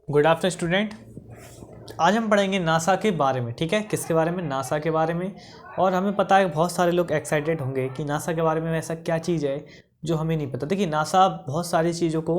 Good afternoon student. आज हम पढ़ेंगे नासा के बारे में। ठीक है, किसके बारे में? नासा के बारे में। और हमें पता है बहुत सारे लोग एक्साइटेड होंगे कि नासा के बारे में ऐसा क्या चीज़ है जो हमें नहीं पता। देखिए, नासा बहुत सारी चीज़ों को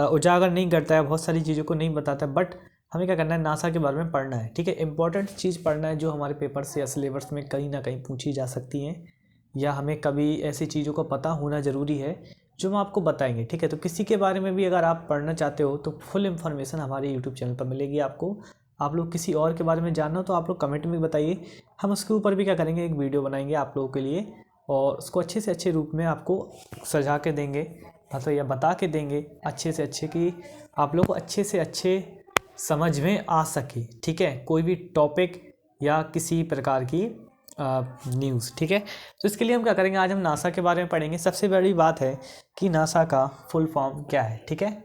उजागर नहीं करता है, बहुत सारी चीज़ों को नहीं बताता है, बट हमें क्या करना है, नासा के बारे में पढ़ना है। ठीक है, इंपॉर्टेंट चीज़ पढ़ना है जो हमारे पेपर से या सिलेबस में कहीं ना कहीं पूछी जा सकती हैं, या हमें कभी ऐसी चीज़ों का पता होना ज़रूरी है जो हम आपको बताएंगे। ठीक है, तो किसी के बारे में भी अगर आप पढ़ना चाहते हो तो फुल इन्फॉर्मेशन हमारे यूट्यूब चैनल पर मिलेगी आपको। आप लोग किसी और के बारे में जानना हो तो आप लोग कमेंट में बताइए, हम उसके ऊपर भी क्या करेंगे, एक वीडियो बनाएंगे आप लोगों के लिए और उसको अच्छे से अच्छे रूप में आपको सजा के देंगे, मतलब या बता के देंगे अच्छे से अच्छे, कि आप लोग को अच्छे से अच्छे समझ में आ सके। ठीक है, कोई भी टॉपिक या किसी प्रकार की न्यूज़। ठीक है, तो इसके लिए हम क्या करेंगे, आज हम नासा के बारे में पढ़ेंगे। सबसे बड़ी बात है कि नासा का फुल फॉर्म क्या है। ठीक है,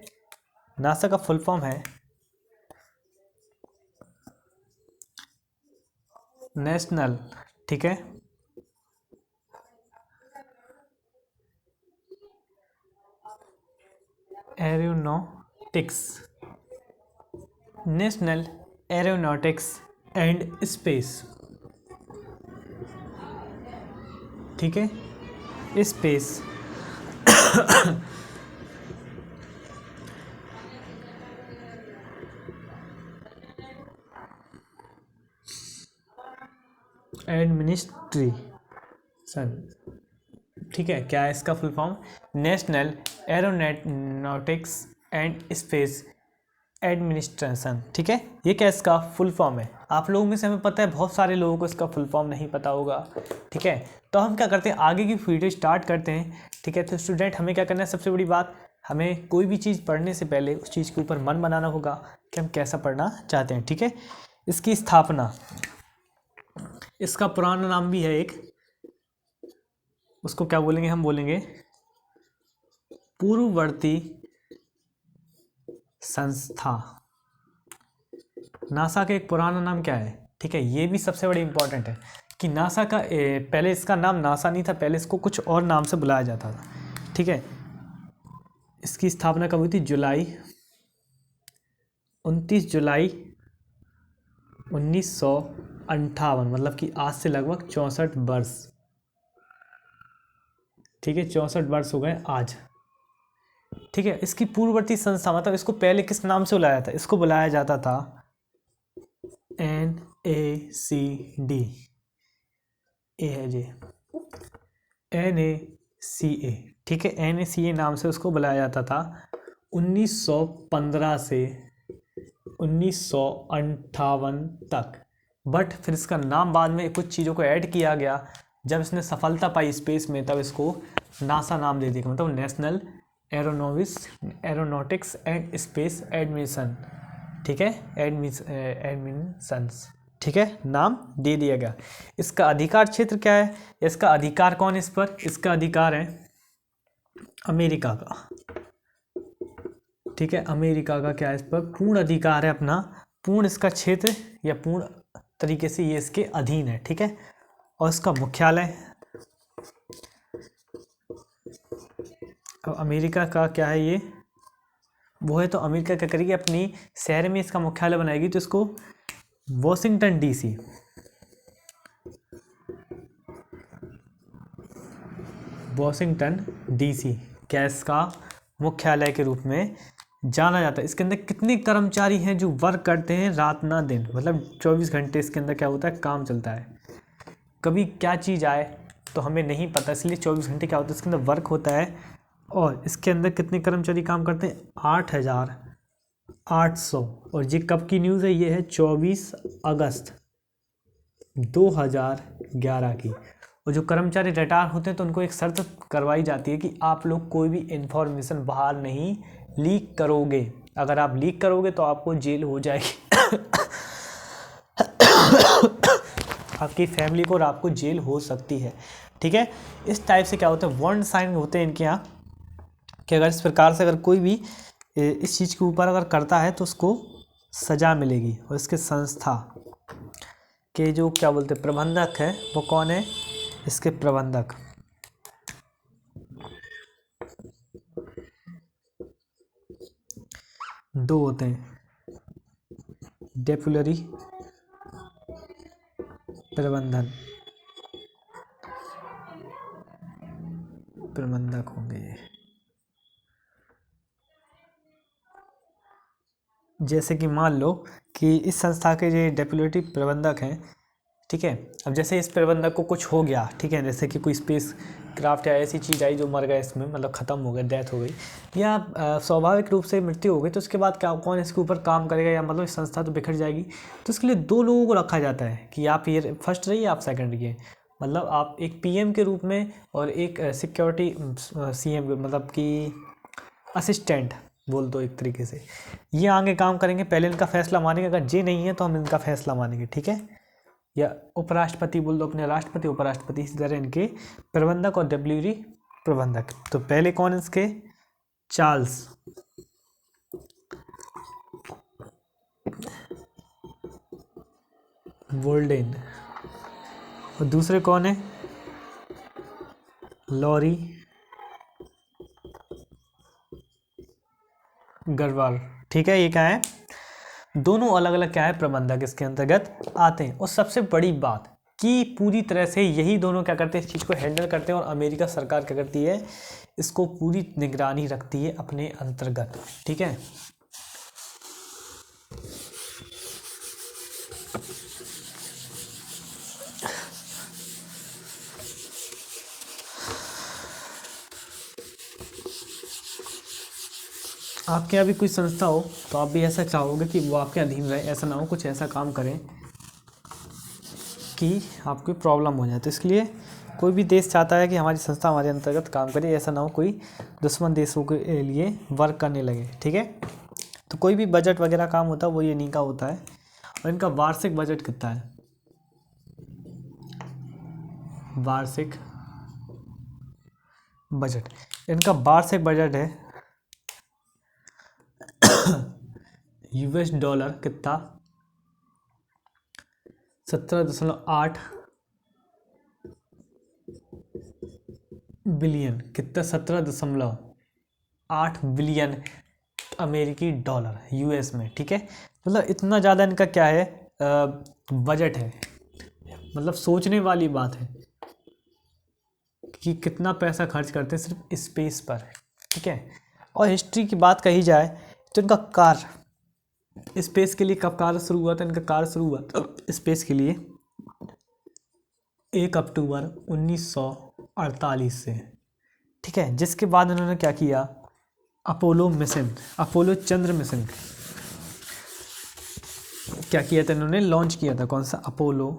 नासा का फुल फॉर्म है नेशनल, ठीक है, aeronautics, national aeronautics and space. ठीक है, स्पेस एडमिनिस्ट्रेशन। ठीक है, क्या है इसका full form? National aeronautics and space administration. ठीक है, ये क्या इसका फुल फॉर्म है? आप लोगों में से हमें पता है बहुत सारे लोगों को इसका फुल फॉर्म नहीं पता होगा। ठीक है, तो हम क्या करते हैं, आगे की वीडियो स्टार्ट करते हैं। ठीक है, तो स्टूडेंट हमें क्या करना है, सबसे बड़ी बात, हमें कोई भी चीज़ पढ़ने से पहले उस चीज़ के ऊपर मन बनाना होगा कि हम कैसा पढ़ना चाहते हैं। ठीक है, इसकी स्थापना, इसका पुराना नाम भी है एक, उसको क्या बोलेंगे, हम बोलेंगे पूर्ववर्ती संस्था। नासा का एक पुराना नाम क्या है? ठीक है, ये भी सबसे बड़ी इंपॉर्टेंट है कि नासा का पहले इसका नाम नासा नहीं था, पहले इसको कुछ और नाम से बुलाया जाता था। ठीक है, इसकी स्थापना कब हुई थी? 29 जुलाई 1958, मतलब कि आज से लगभग 64 वर्ष। ठीक है, 64 वर्ष हो गए आज। ठीक है, इसकी पूर्ववर्ती संस्था, मतलब इसको पहले किस नाम से बुलाया था? इसको बुलाया जाता था NACD। ए है जी, NACA। ठीक है, NACA नाम से उसको बुलाया जाता था 1915 से 1958 तक। बट फिर इसका नाम बाद में कुछ चीज़ों को ऐड किया गया, जब इसने सफलता पाई स्पेस में, तब इसको नासा नाम दे दिया, मतलब national aeronautics and space admission. ठीक है, एडमिशंस। ठीक है, नाम दे दिया गया। इसका अधिकार क्षेत्र क्या है? इसका अधिकार कौन है इस पर? इसका अधिकार है अमेरिका का। ठीक है, अमेरिका का क्या है इस पर? पूर्ण अधिकार है अपना, पूर्ण इसका क्षेत्र या पूर्ण तरीके से ये इसके अधीन है। ठीक है, और इसका मुख्यालय, अब अमेरिका का क्या है ये, वो है, तो अमेरिका क्या करेगी, अपनी शहर में इसका मुख्यालय बनाएगी, तो इसको वॉशिंगटन DC, वॉशिंगटन DC क्या इसका मुख्यालय के रूप में जाना जाता है। इसके अंदर कितने कर्मचारी हैं जो वर्क करते हैं रात ना दिन, मतलब 24 घंटे इसके अंदर क्या होता है, काम चलता है। कभी क्या चीज़ आए तो हमें नहीं पता, इसलिए 24 घंटे क्या होता है इसके अंदर वर्क होता है। और इसके अंदर कितने कर्मचारी काम करते हैं? 8,800। और ये कब की न्यूज़ है? ये है 24 अगस्त 2011 की। और जो कर्मचारी रिटायर होते हैं तो उनको एक शर्त करवाई जाती है कि आप लोग कोई भी इंफॉर्मेशन बाहर नहीं लीक करोगे। अगर आप लीक करोगे तो आपको जेल हो जाएगी आपकी फैमिली को और आपको जेल हो सकती है। ठीक है, इस टाइप से क्या होता है, वारंट साइन होते हैं इनके यहाँ, कि अगर इस प्रकार से अगर कोई भी इस चीज़ के ऊपर अगर करता है तो उसको सज़ा मिलेगी। और इसके संस्था के जो क्या बोलते हैं प्रबंधक है, वो कौन है? इसके प्रबंधक 2 होते हैं, डेपुलरी प्रबंधन प्रबंधक होंगे ये। जैसे कि मान लो कि इस संस्था के जो डेपुटी प्रबंधक हैं, ठीक है, अब जैसे इस प्रबंधक को कुछ हो गया, ठीक है, जैसे कि कोई स्पेस क्राफ्ट या ऐसी चीज़ आई जो मर गए इसमें, मतलब ख़त्म हो गए, डेथ हो गई, या स्वाभाविक रूप से मृत्यु हो गई, तो उसके बाद क्या, कौन इसके ऊपर काम करेगा, या मतलब इस संस्था तो बिखर जाएगी। तो इसके लिए दो लोगों को रखा जाता है कि आप ये फर्स्ट रहिए, आप सेकंड रहिए, मतलब आप एक पीएम के रूप में और एक सिक्योरिटी सीएम मतलब कि असिस्टेंट बोल दो एक तरीके से, ये आगे काम करेंगे, पहले इनका फैसला मानेंगे, अगर ये नहीं है तो हम इनका फैसला मानेंगे, ठीक है। या उपराष्ट्रपति बोल दो, अपने राष्ट्रपति उपराष्ट्रपति, इसी तरह इनके प्रबंधक और डेप्यूटी प्रबंधक। तो पहले कौन इसके, चार्ल्स वोल्डेन, और दूसरे कौन है, लॉरी गरवाल, ठीक है। ये क्या है, दोनों अलग अलग क्या है, प्रबंधक इसके अंतर्गत आते हैं। और सबसे बड़ी बात कि पूरी तरह से यही दोनों क्या करते हैं, इस चीज़ को हैंडल करते हैं, और अमेरिका सरकार क्या करती है, इसको पूरी निगरानी रखती है अपने अंतर्गत, ठीक है। आपके यहाँ भी कोई संस्था हो तो आप भी ऐसा चाहोगे कि वो आपके अधीन रहे, ऐसा ना हो कुछ ऐसा काम करें कि आपको प्रॉब्लम हो जाए। तो इसके लिए कोई भी देश चाहता है कि हमारी संस्था हमारे अंतर्गत काम करे, ऐसा ना हो कोई दुश्मन देशों के लिए वर्क करने लगे, ठीक है। तो कोई भी बजट वगैरह काम होता है वो ये इन्हीं का होता है। और इनका वार्षिक बजट कितना है, वार्षिक बजट, इनका वार्षिक बजट है यूएस डॉलर कितना, 17.8 बिलियन, कितना, 17.8 बिलियन अमेरिकी डॉलर यूएस में, ठीक है। मतलब इतना ज़्यादा इनका क्या है, बजट है। मतलब सोचने वाली बात है कि कितना पैसा खर्च करते हैं सिर्फ स्पेस पर, ठीक है। और हिस्ट्री की बात कही जाए तो इनका कार्य स्पेस के लिए कब कार्य शुरू हुआ था, इनका कार्य शुरू हुआ था स्पेस के लिए 1 अक्टूबर 1948 से, ठीक है। जिसके बाद उन्होंने क्या किया, अपोलो मिशन, अपोलो चंद्र मिशन क्या किया था इन्होंने, लॉन्च किया था, कौन सा, अपोलो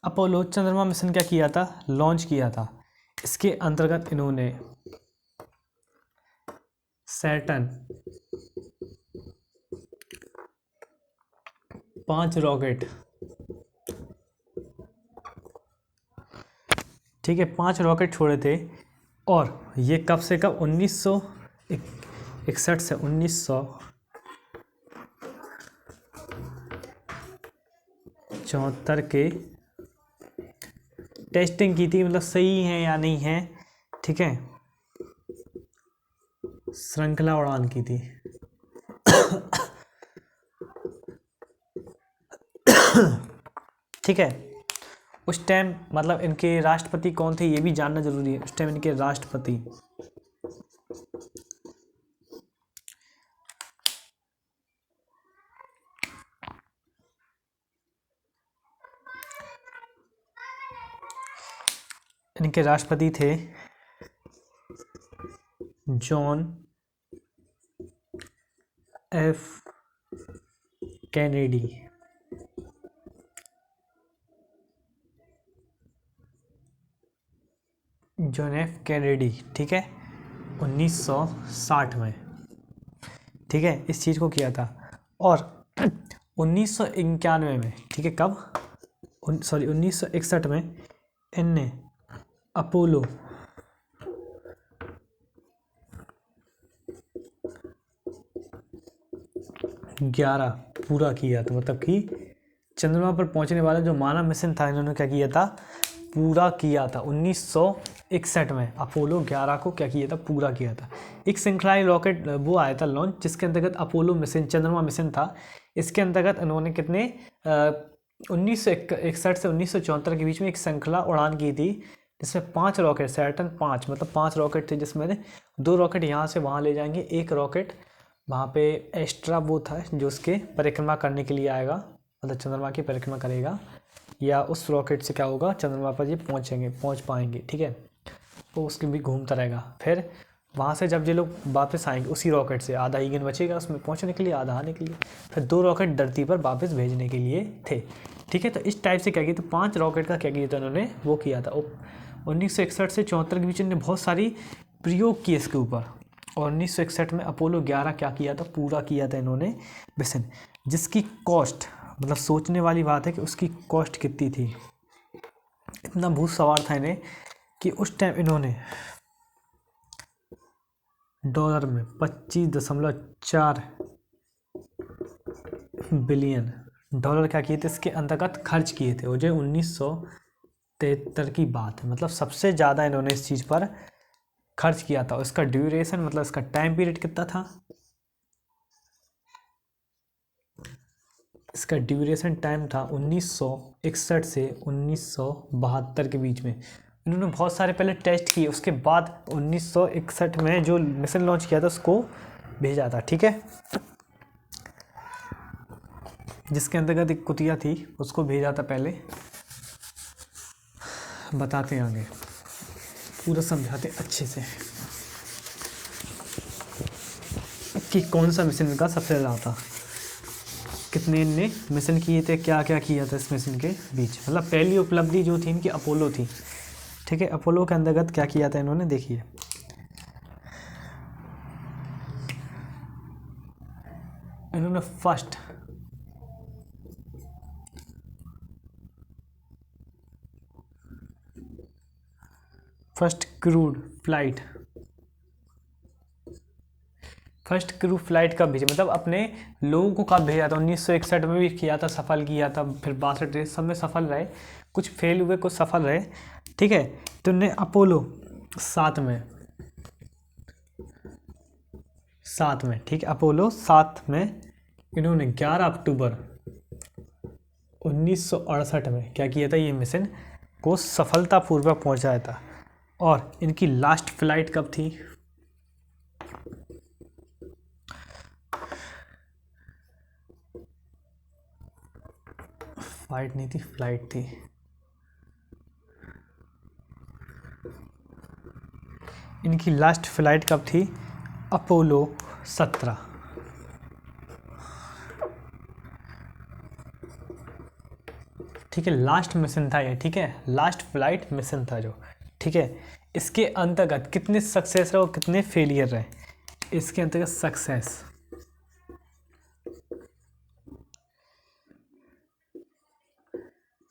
अपोलो चंद्रमा मिशन क्या किया था, लॉन्च किया था। इसके अंतर्गत इन्होंने सैटर्न 5 रॉकेट, ठीक है, 5 रॉकेट छोड़े थे। और ये कब से कब, 1961 से 1974 के टेस्टिंग की थी, मतलब सही है या नहीं है, ठीक है, श्रृंखला उड़ान की थी। ठीक है। उस टाइम मतलब इनके राष्ट्रपति कौन थे ये भी जानना जरूरी है। उस टाइम इनके राष्ट्रपति थे John F Kennedy, John F Kennedy, ठीक है, 1960 में, ठीक है, इस चीज़ को किया था। और 1991 में, ठीक है, कब, 1961 में इनने अपोलो 11 पूरा किया था, मतलब कि चंद्रमा पर पहुंचने वाला जो मानव मिशन था, इन्होंने क्या किया था, पूरा किया था 1961 में। अपोलो 11 को क्या किया था, पूरा किया था। एक श्रृंखला रॉकेट वो आया था लॉन्च, जिसके अंतर्गत अपोलो मिशन, चंद्रमा मिशन था। इसके अंतर्गत इन्होंने कितने 1961 से 1974 के बीच में एक श्रृंखला उड़ान की थी, जिसमें 5 रॉकेट, सैटर्न 5 मतलब 5 रॉकेट थे, जिसमें 2 रॉकेट यहाँ से वहाँ ले जाएंगे, एक रॉकेट वहाँ पे एस्ट्रा वो था जो उसके परिक्रमा करने के लिए आएगा, मतलब चंद्रमा की परिक्रमा करेगा, या उस रॉकेट से क्या होगा, चंद्रमा पर ये पहुँच पाएंगे, ठीक है। तो उसके भी घूमता रहेगा। फिर वहाँ से जब ये लोग वापस आएंगे उसी रॉकेट से, आधा ईंधन बचेगा उसमें पहुँचने के लिए, आधा आने के लिए। फिर 2 रॉकेट धरती पर वापस भेजने के लिए थे, ठीक है। तो इस टाइप से क्या किया, तो 5 रॉकेट का क्या किया था उन्होंने, वो किया था। 1961 से 74 के बीच में बहुत सारी प्रयोग किए इसके ऊपर, और 1961 में अपोलो 11 क्या किया था, पूरा किया था इन्होंने मिशन, जिसकी कॉस्ट, मतलब सोचने वाली बात है कि उसकी कॉस्ट कितनी थी। इतना भूत सवार था इन्हें कि उस टाइम इन्होंने डॉलर में 25.4 बिलियन डॉलर क्या किए थे, इसके अंतर्गत खर्च किए थे। वो जो 1973 की बात है, मतलब सबसे ज़्यादा इन्होंने इस चीज़ पर खर्च किया था। इसका ड्यूरेशन, मतलब इसका टाइम पीरियड कितना था, इसका ड्यूरेशन टाइम था 1961 से 1972 के बीच में। इन्होंने बहुत सारे पहले टेस्ट किए, उसके बाद 1961 में जो मिशन लॉन्च किया था उसको भेजा था, ठीक है। जिसके अंतर्गत एक कुतिया थी, उसको भेजा था पहले। बताते हैं आगे, पूरा समझाते अच्छे से कि कौन सा मिशन इनका सबसे ज़्यादा था, कितने इनने मिशन किए थे, क्या क्या किया था इस मिशन के बीच। मतलब पहली उपलब्धि जो थी इनकी अपोलो थी, ठीक है। अपोलो के अंतर्गत क्या किया था इन्होंने, देखिए इन्होंने फर्स्ट क्रू फ्लाइट कब भेजी, मतलब अपने लोगों को कब भेजा था। 1961 में भी किया था, सफल किया था, फिर 62 सब में सफल रहे, कुछ फेल हुए, कुछ सफल रहे, ठीक है। तो इन्हें अपोलो 7 में, ठीक है, अपोलो 7 में इन्होंने 11 अक्टूबर 1968 में क्या किया था, ये मिशन को सफलतापूर्वक पहुंचाया था। और इनकी लास्ट फ्लाइट कब थी, फ्लाइट नहीं थी, फ्लाइट थी। इनकी लास्ट फ्लाइट कब थी, अपोलो 17, ठीक है। लास्ट मिशन था ये, ठीक है, लास्ट फ्लाइट मिशन था जो, ठीक है। इसके अंतर्गत कितने सक्सेस रहे और कितने फेलियर रहे, इसके अंतर्गत सक्सेस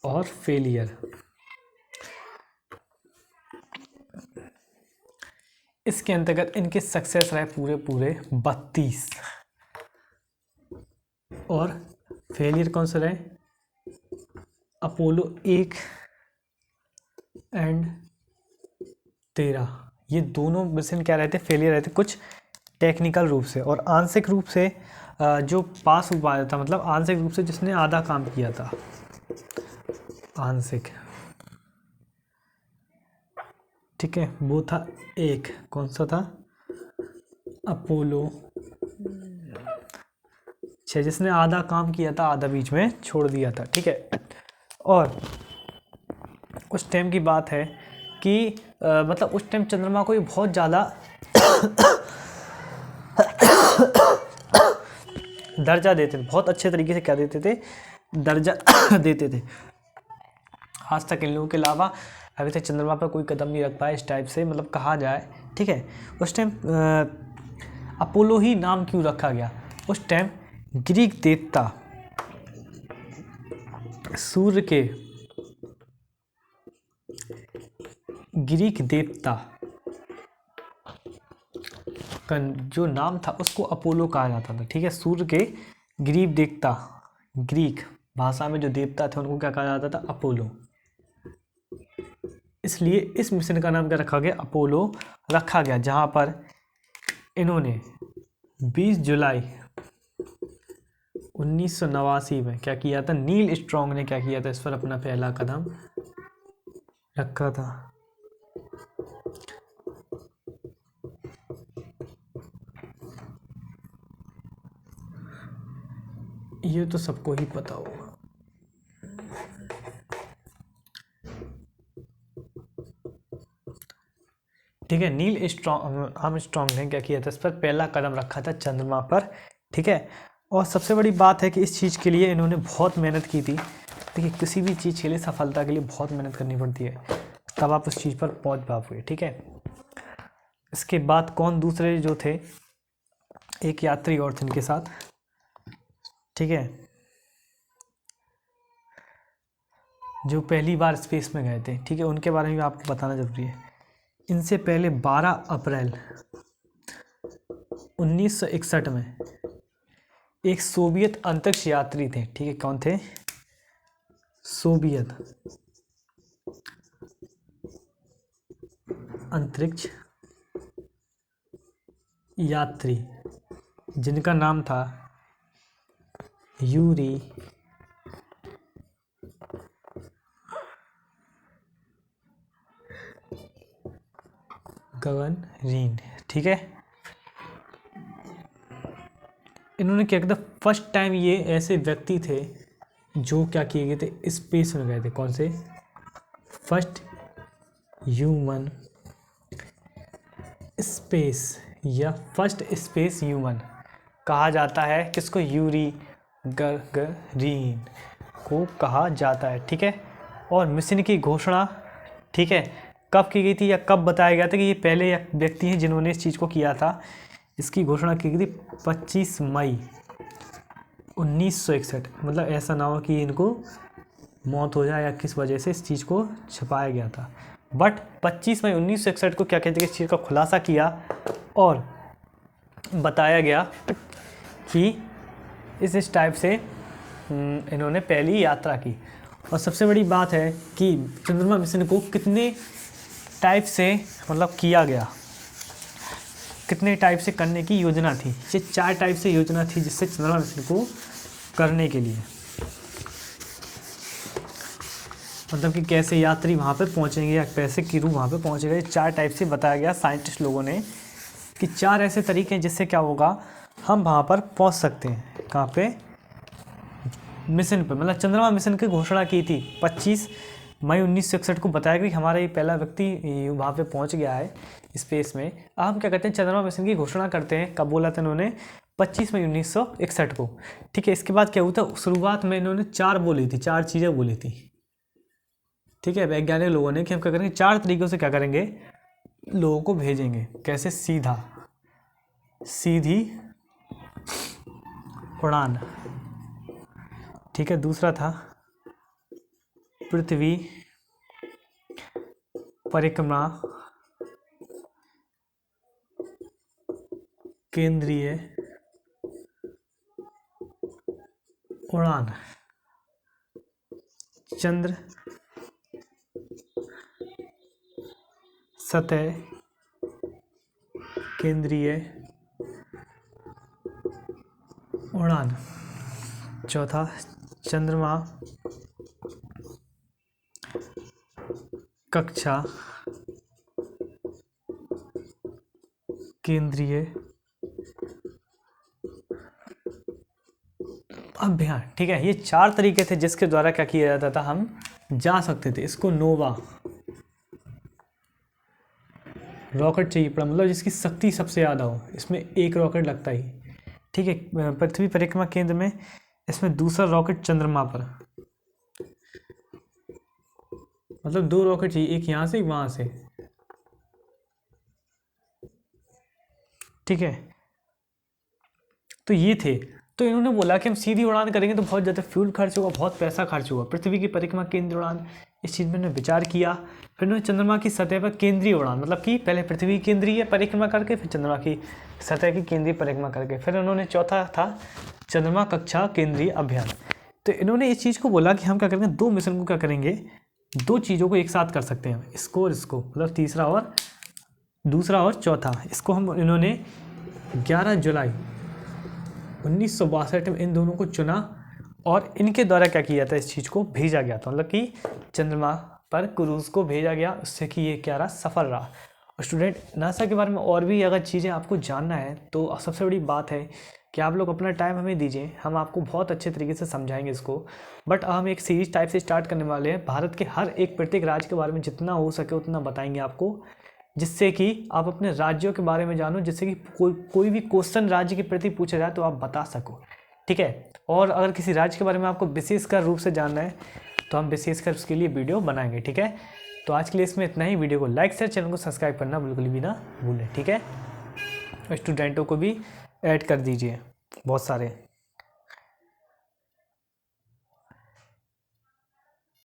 और फेलियर, इसके अंतर्गत इनके सक्सेस रहे पूरे 32, और फेलियर कौन से रहे, अपोलो 1 एंड 13, ये दोनों मिशन क्या रहते, फेलियर रहते, कुछ टेक्निकल रूप से, और आंशिक रूप से जो पास हो पाया था, मतलब आंशिक रूप से जिसने आधा काम किया था, आंशिक, ठीक है, वो था एक, कौन सा था, अपोलो 6, जिसने आधा काम किया था, आधा बीच में छोड़ दिया था, ठीक है। और उस टाइम की बात है कि मतलब उस टाइम चंद्रमा को बहुत ज़्यादा दर्जा देते थे, बहुत अच्छे तरीके से क्या देते थे, दर्जा देते थे। आज तक इन लोगों के अलावा अभी तक चंद्रमा पर कोई कदम नहीं रख पाया, इस टाइप से मतलब कहा जाए, ठीक है। उस टाइम अपोलो ही नाम क्यों रखा गया, उस टाइम ग्रीक देवता सूर्य के, ग्रीक देवता का जो नाम था उसको अपोलो कहा जाता था, ठीक है। सूर्य के ग्रीक देवता, ग्रीक भाषा में जो देवता थे उनको क्या कहा जाता था, अपोलो। इसलिए इस मिशन का नाम क्या रखा गया, अपोलो रखा गया, जहाँ पर इन्होंने 20 जुलाई 1989 में क्या किया था, नील स्ट्रॉन्ग ने क्या किया था, इस पर अपना पहला कदम रखा था। ये तो सबको ही पता होगा। ठीक है, नील आर्मस्ट्रॉन्ग ने क्या किया था, इस पर पहला कदम रखा था चंद्रमा पर। ठीक है, और सबसे बड़ी बात है कि इस चीज़ के लिए इन्होंने बहुत मेहनत की थी। देखिए, किसी भी चीज़ के लिए, सफलता के लिए बहुत मेहनत करनी पड़ती है, तब आप उस चीज़ पर पहुंच पाओगे। ठीक है, इसके बाद कौन दूसरे जो थे, एक यात्री और थे इनके साथ। ठीक है, जो पहली बार स्पेस में गए थे। ठीक है, उनके बारे में आपको बताना जरूरी है। इनसे पहले 12 अप्रैल 1961 में एक सोवियत अंतरिक्ष यात्री थे। ठीक है, कौन थे, सोवियत अंतरिक्ष यात्री, जिनका नाम था यूरी गगनयान। ठीक है, इन्होंने क्या किया था, फर्स्ट टाइम ये ऐसे व्यक्ति थे जो क्या किए गए थे, स्पेस में गए थे। कौन से, फर्स्ट ह्यूमन स्पेस या फर्स्ट स्पेस ह्यूमन कहा जाता है किसको, यूरी गगनयान को कहा जाता है। ठीक है, और मिशन की घोषणा, ठीक है, कब की गई थी या कब बताया गया था कि ये पहले व्यक्ति हैं जिन्होंने इस चीज़ को किया था। इसकी घोषणा की गई थी 25 मई 1961। मतलब ऐसा ना हो कि इनको मौत हो जाए या किस वजह से इस चीज़ को छुपाया गया था। बट 25 मई 1961 को क्या कहते हैं, इस चीज़ का खुलासा किया और बताया गया कि इस टाइप से इन्होंने पहली यात्रा की। और सबसे बड़ी बात है कि चंद्रमा मिशन को कितने टाइप से मतलब किया गया, कितने टाइप से करने की योजना थी। ये 4 टाइप से योजना थी जिससे चंद्रमा मिशन को करने के लिए, मतलब कि कैसे यात्री वहाँ पे पहुँचेंगे या कैसे क्रू वहाँ पे पहुँचेगा। ये 4 टाइप से बताया गया साइंटिस्ट लोगों ने कि 4 ऐसे तरीके हैं जिससे क्या होगा, हम वहाँ पर पहुँच सकते हैं। कहाँ पे, मिशन पे, मतलब चंद्रमा मिशन की घोषणा की थी 25 मई 1961 को। बताया कि हमारा ये पहला व्यक्ति वहाँ पे पहुँच गया है स्पेस में। अब हम क्या करते हैं, चंद्रमा मिशन की घोषणा करते हैं। कब बोला था इन्होंने, 25 मई 1961 को। ठीक है, इसके बाद क्या हुआ था, शुरुआत में इन्होंने 4 बोली थी, 4 चीज़ें बोली थी। ठीक है, वैज्ञानिक लोगों ने कि हम क्या करेंगे, 4 तरीक़ों से क्या करेंगे, लोगों को भेजेंगे। कैसे, सीधी उड़ान। ठीक है, दूसरा था पृथ्वी परिक्रमा केंद्रीय उड़ान, चंद्र सतह केंद्रीय उड़ान। चौथा, चंद्रमा कक्षा केंद्रीय अभियान। ठीक है, ये 4 तरीके थे जिसके द्वारा क्या किया जाता था, हम जा सकते थे। इसको नोवा रॉकेट चाहिए पड़ा, मतलब जिसकी शक्ति सबसे ज़्यादा हो, इसमें एक रॉकेट लगता ही। ठीक है, पृथ्वी परिक्रमा केंद्र में इसमें दूसरा रॉकेट चंद्रमा पर, मतलब 2 रॉकेट चाहिए, एक यहाँ से एक वहाँ से। ठीक है, तो ये थे। तो इन्होंने बोला कि हम सीधी उड़ान करेंगे तो बहुत ज़्यादा फ्यूल खर्च होगा, बहुत पैसा खर्च होगा। पृथ्वी की परिक्रमा केंद्रीय उड़ान, इस चीज़ में उन्होंने विचार किया। फिर उन्होंने चंद्रमा की सतह पर केंद्रीय उड़ान, मतलब कि पहले पृथ्वी केंद्रीय परिक्रमा करके फिर चंद्रमा की सतह की केंद्रीय परिक्रमा करके, फिर उन्होंने चौथा था चंद्रमा कक्षा केंद्रीय अभियान। तो इन्होंने इस चीज़ को बोला कि हम क्या करेंगे, 2 मिशन को क्या करेंगे, 2 चीज़ों को एक साथ कर सकते हैं, इसको और इसको, मतलब तीसरा और दूसरा और चौथा। इसको हम इन्होंने 11 जुलाई 1962 में इन दोनों को चुना और इनके द्वारा क्या किया था, इस चीज़ को भेजा गया था, मतलब कि चंद्रमा पर क्रूज़ को भेजा गया, उससे कि ये क्या रहा, सफल रहा। और स्टूडेंट, नासा के बारे में और भी अगर चीज़ें आपको जानना है तो सबसे बड़ी बात है कि आप लोग अपना टाइम हमें दीजिए, हम आपको बहुत अच्छे तरीके से समझाएंगे इसको। बट हम एक सीरीज टाइप से स्टार्ट करने वाले हैं, भारत के हर एक प्रत्येक राज्य के बारे में जितना हो सके उतना बताएंगे आपको, जिससे कि आप अपने राज्यों के बारे में जानो, जिससे कि कोई भी क्वेश्चन राज्य के प्रति पूछा जाए तो आप बता सको, ठीक है। और अगर किसी राज्य के बारे में आपको विशेषकर रूप से जानना है तो हम विशेषकर उसके लिए वीडियो बनाएंगे, ठीक है। तो आज के लिए इसमें इतना ही। वीडियो को लाइक शेयर, चैनल को सब्सक्राइब करना बिल्कुल भी ना भूलें, ठीक है। स्टूडेंटों को भी ऐड कर दीजिए बहुत सारे।